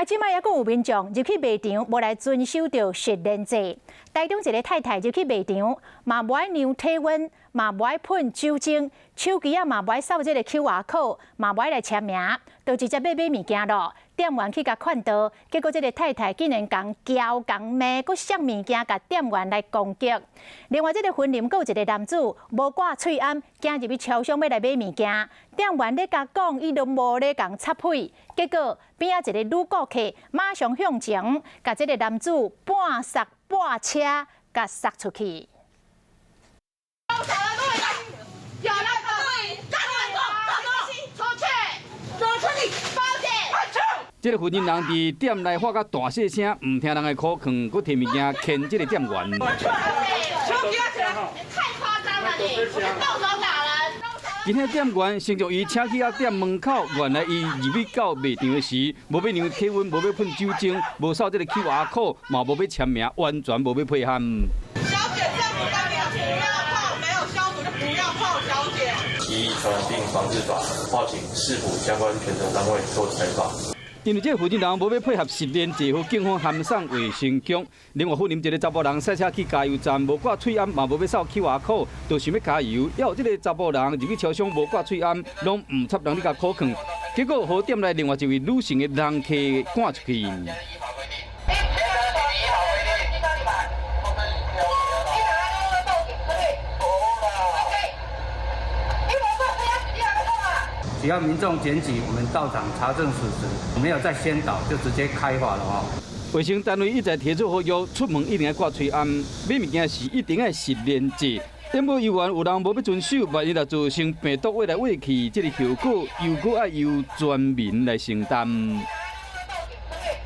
即摆还佫有民众入去卖场，无来遵守着实联制。台中一个太太入去卖场，嘛无爱量体温，嘛无爱喷酒精，手机啊嘛无爱扫这个 QR code， 嘛无爱来签名，就直接买物件咯。店员去甲劝导，结果这个太太竟然讲叫、讲骂，佫摔物件，甲店员来攻击。另外，这个婚林佫有一个男子无挂喙罨，走入去超商要来买物件，店员咧甲讲，伊都无咧讲插嘴，结果边仔一个女顾客马上向前，甲这个男子半刹半车，甲刹出去。 这个负责人伫店内发甲大细声，唔听人的口劝，佮摕物件牵这个店员。太夸张了你！动手打人！今天店员先将伊请去到店门口，原来伊入去到卖场的时，无要量体温，无要喷酒精，无扫这个 QR code， 嘛无要签名，完全无要配合。小姐，政府当面不要泡，没有消毒就不要泡，小姐。依《传染病防治法》报警市府相关权责单位做采访。 因为这个负责人无要配合实联制，和警方函送卫生局。另外，妇林一个查甫人赛车去加油站，无挂喙罨，嘛无要扫 QR code， 就想要加油。还有这个查甫人入去超商无挂喙罨，拢唔插人去甲口劝，结果和店内另外一位女性的人客赶出去。 只要民众检举，我们到场查证事实，没有再宣导就直接开罚了哦。卫生单位一再提出呼吁，出门一定要挂喙罨，买物件时一定要实联制。店务人员有人无要遵守，万一若造成病毒喂来喂去，这个后果又搁要由全民来承担。